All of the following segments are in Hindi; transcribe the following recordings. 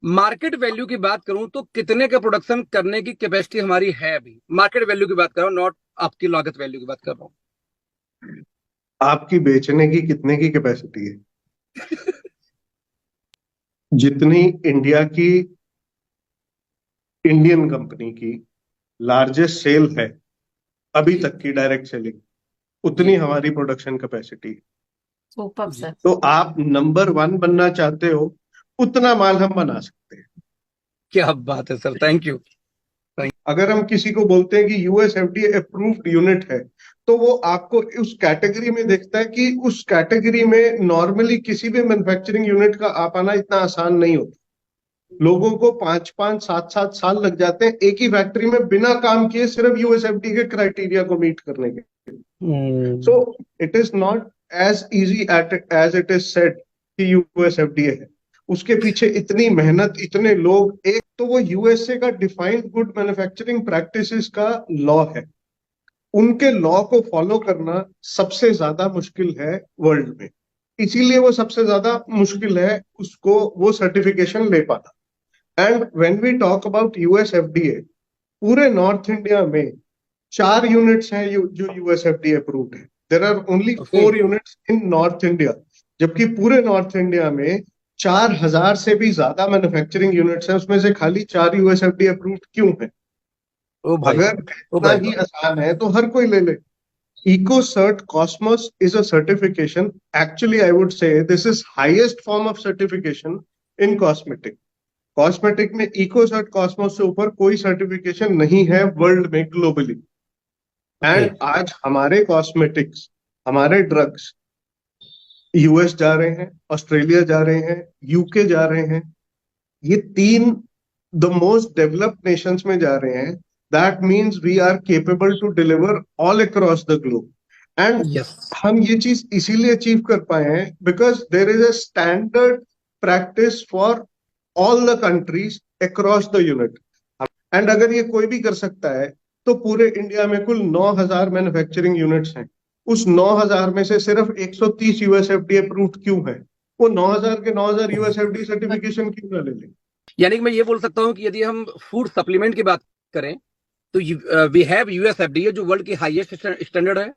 मार्केट वैल्यू की बात करूं तो कितने का प्रोडक्शन करने की कैपेसिटी हमारी है अभी? मार्केट वैल्यू की बात कर रहा हूं, नॉट आपकी लागत वैल्यू की बात कर रहा हूं। आपकी बेचने की कितने की कैपेसिटी है? जितनी इंडिया की इंडियन कंपनी की लार्जेस्ट सेल है अभी जी तक की डायरेक्ट सेलिंग, उतनी जी हमारी प्रोडक्शन कैपेसिटी। सुपर जी। सर। तो आप नंबर वन बनना चाहते हो, उतना माल हम बना सकते हैं। क्या बात है सर, थैंक यू। अगर हम किसी को बोलते हैं कि यूएस एफडीए अप्रूव्ड यूनिट है, तो वो आपको उस कैटेगरी में देखता है कि उस कैटेगरी में नॉर्मली किसी भी मैन्युफैक्चरिंग यूनिट का आ पाना इतना आसान नहीं होता। लोगों को 5-5 7-7 साल लग जाते हैं एक ही फैक्ट्री में बिना काम किए, सिर्फ यूएसएफडी के क्राइटेरिया को मीट करने के। So hmm. It is not as easy as it is said कि यूएसएफडीए है। उसके पीछे इतनी मेहनत, इतने लोग, एक तो वो यूएसए का डिफाइंड गुड मैन्युफैक्चरिंग प्रैक्टिसेस का लॉ है। उनके लॉ को फॉलो करना सबसे ज्यादा मुश्किल है वर्ल्ड में। इसीलिए वो सबसे ज्यादा मुश्किल है उसको वो सर्टिफिकेशन ले पाना। And when we talk about USFDA, पूरे नॉर्थ इंडिया में 4 यूनिट्स हैं जो यूएसएफडीए अप्रूव्ड है। There are only okay. 4 units in north India. जबकि पूरे नॉर्थ इंडिया में 4,000 से भी ज्यादा मैन्युफैक्चरिंग यूनिट्स हैं, उसमें से खाली 4 यूएसएफडीए अप्रूव्ड क्यों है? ओ भाई अगर साहब, ओ इतना भाई ही साहब। आसान है तो हर कोई ले ले। EcoCert Cosmos is a certification. Actually, I would say this is highest form of certification in cosmetic. Cosmetic में EcoCert Cosmos से ऊपर कोई सर्टिफिकेशन नहीं है वर्ल्ड में, ग्लोबली। ओके। एंड आज हमारे कॉस्मेटिक्स, हमारे ड्रग्स यूएस जा रहे हैं, ऑस्ट्रेलिया जा रहे हैं, यूके जा रहे हैं। ये तीन द मोस्ट डेवलप्ड नेशंस में जा रहे हैं। That means we are capable to deliver all across the globe. And yes. हम ये चीज इसीलिए अचीव कर पाए हैं because there is a standard practice for all the countries across the unit. And अगर ये कोई भी कर सकता है, तो पूरे इंडिया में कुल 9,000 मैन्युफैक्चरिंग यूनिट्स हैं। उस 9,000 में से सिर्फ 130 यूएसएफडी अप्रूव्ड क्यों है? वो 9,000 के 9,000 यूएसएफडी सर्टिफिकेशन क्यों ना ले लें? यानी कि मैं ये बोल सकता हूँ कि यदि हम फूड सप्लीमेंट की बात करें तो वी हैव यूएसएफडीए जो वर्ल्ड की हाईएस्ट स्टैंडर्ड है।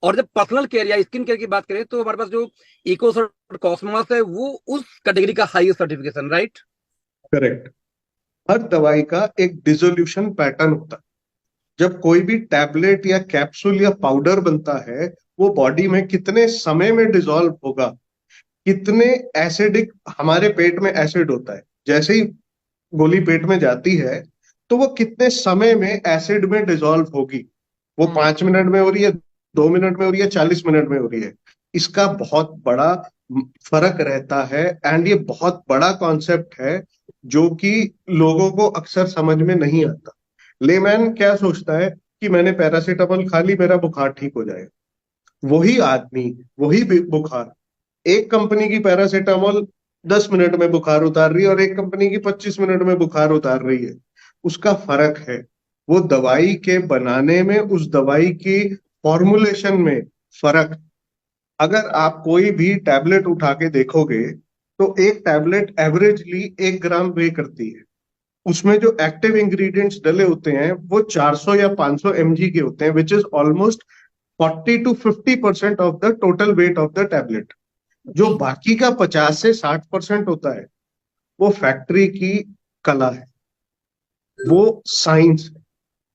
और जब पर्सनल केयर या स्किन केयर की बात करें तो हमारे पास जो इकोसर्ट कॉस्मोस है वो उस कैटेगरी का हाईएस्ट सर्टिफिकेशन, राइट? करेक्ट। हर दवाई का एक डिसोल्यूशन पैटर्न होता है। जब कोई भी टैबलेट या कैप्सूल या पाउडर बनता है, वो बॉडी में कितने समय में डिसॉल्व होगा, कितने एसिडिक, हमारे पेट में एसिड होता है, जैसे ही गोली पेट में जाती है तो वो कितने समय में एसिड में डिसॉल्व होगी। वो 5 मिनट में हो रही है, 2 मिनट में हो रही है, 40 मिनट में हो रही है। इसका बहुत बड़ा फर्क रहता है। एंड ये बहुत बड़ा कॉन्सेप्ट है जो कि लोगों को अक्सर समझ में नहीं आता। लेमैन क्या सोचता है कि मैंने पैरासीटामोल खा ली, मेरा बुखार ठीक हो जाएगा। वही आदमी, वही बुखार, एक कंपनी की पैरासीटामोल 10 मिनट में बुखार उतार रही है और एक कंपनी की 25 मिनट में बुखार उतार रही है। उसका फर्क है वो दवाई के बनाने में, उस दवाई की फॉर्मुलेशन में फर्क। अगर आप कोई भी टैबलेट उठा के देखोगे तो एक टैबलेट एवरेजली 1 ग्राम वे करती है। उसमें जो एक्टिव इंग्रेडिएंट्स डले होते हैं वो 400 या 500 mg के होते हैं, which is almost 40 to 50% of the total weight of the tablet. जो बाकी का 50 से 60% होता है, वो फैक्ट्री की कला है, वो साइंस है,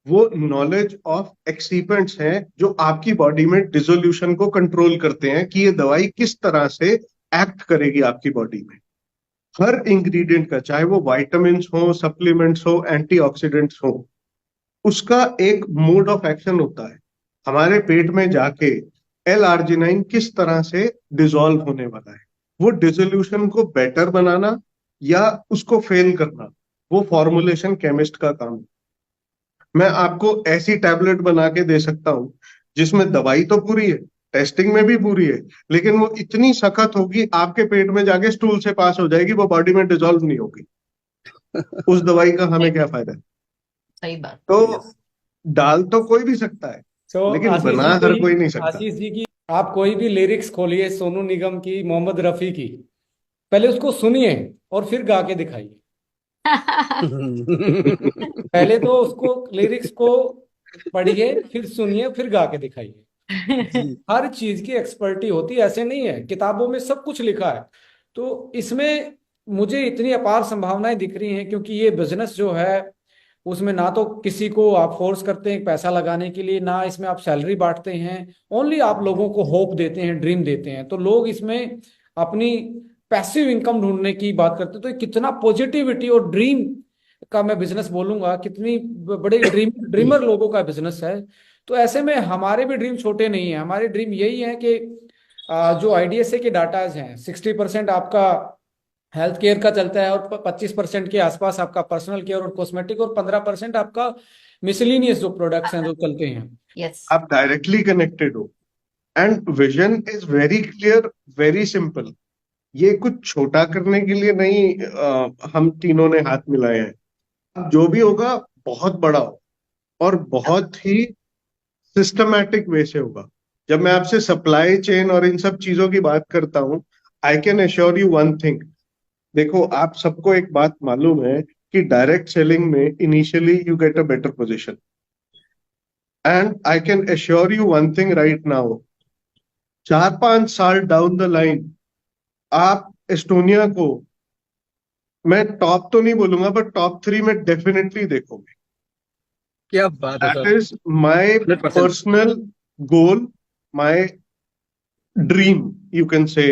वो नॉलेज ऑफ एक्सीपेंट्स हैं जो आपकी बॉडी में डिसोल्यूशन को कंट्रोल करते हैं कि ये दवाई किस तरह से एक्ट करेगी आपकी बॉडी में। हर इंग्रेडिएंट का, चाहे वो वाइटामिन हो, सप्लीमेंट्स हो, एंटीऑक्सीडेंट्स हो, उसका एक मोड ऑफ एक्शन होता है। हमारे पेट में जाके L-आर्जिनाइन किस तरह से डिसॉल्व होने वाला है, वो डिसोल्यूशन को बेटर बनाना या उसको फेल करना, वो फॉर्मुलेशन केमिस्ट का काम है। मैं आपको ऐसी टैबलेट बना के दे सकता हूं जिसमें दवाई तो पूरी है, टेस्टिंग में भी पूरी है, लेकिन वो इतनी सख्त होगी आपके पेट में जाके स्टूल से पास हो जाएगी, वो बॉडी में डिसॉल्व नहीं होगी। उस दवाई का हमें क्या फायदा है? सही बात। तो यस। डाल तो कोई भी सकता है, तो लेकिन आशीष बना जी हर कोई, कोई नहीं सकता। आशीष जी की आप कोई भी लिरिक्स खोलिए सोनू निगम की, मोहम्मद रफी की, पहले उसको सुनिए और फिर गा के दिखाइए। पहले तो उसको लिरिक्स को पढ़िए, फिर सुनिए, फिर गा के दिखाइए। जी हर चीज की एक्सपर्टी होती है, ऐसे नहीं है, किताबों में सब कुछ लिखा है। तो इसमें मुझे इतनी अपार संभावनाएं दिख रही हैं, क्योंकि ये बिजनेस जो है उसमें ना तो किसी को आप फोर्स करते हैं पैसा लगाने के लिए, ना इसमें आप सैलरी बांटते हैं, ओनली आप लोगों को होप देते हैं, ड्रीम देते हैं। तो लोग इसमें अपनी पैसिव इनकम ढूंढने की बात करते हैं। तो ये कितना पॉजिटिविटी और ड्रीम का मैं बिजनेस बोलूंगा, कितनी बड़े ड्रीमर लोगों का बिजनेस है। तो ऐसे में हमारे भी ड्रीम छोटे नहीं है। हमारे ड्रीम यही है कि जो आईडीएसए के डाटाज हैं, 60% आपका हेल्थ केयर का चलता है, और 25% के आसपास आपका पर्सनल केयर और कॉस्मेटिक, और 15% आपका मिसलिनियस जो प्रोडक्ट्स हैं जो चलते हैं। यस, आप डायरेक्टली कनेक्टेड हो and vision is very clear, very simple. ये कुछ छोटा करने के लिए नहीं हम तीनों ने हाथ मिलाए हैं। जो भी होगा बहुत बड़ा हो और बहुत ही सिस्टमैटिक वे से होगा। जब मैं आपसे सप्लाई चेन और इन सब चीजों की बात करता हूं, I can assure you one thing. देखो, आप सबको एक बात मालूम है कि डायरेक्ट सेलिंग में initially you get a better position, and I can assure you one thing right now, 4-5 साल डाउन द लाइन आप एस्टोनिया को, मैं टॉप तो नहीं बोलूंगा पर टॉप 3 में डेफिनेटली देखोगे। क्या बात है that sir, is my 100%। Personal goal, my dream, you can say.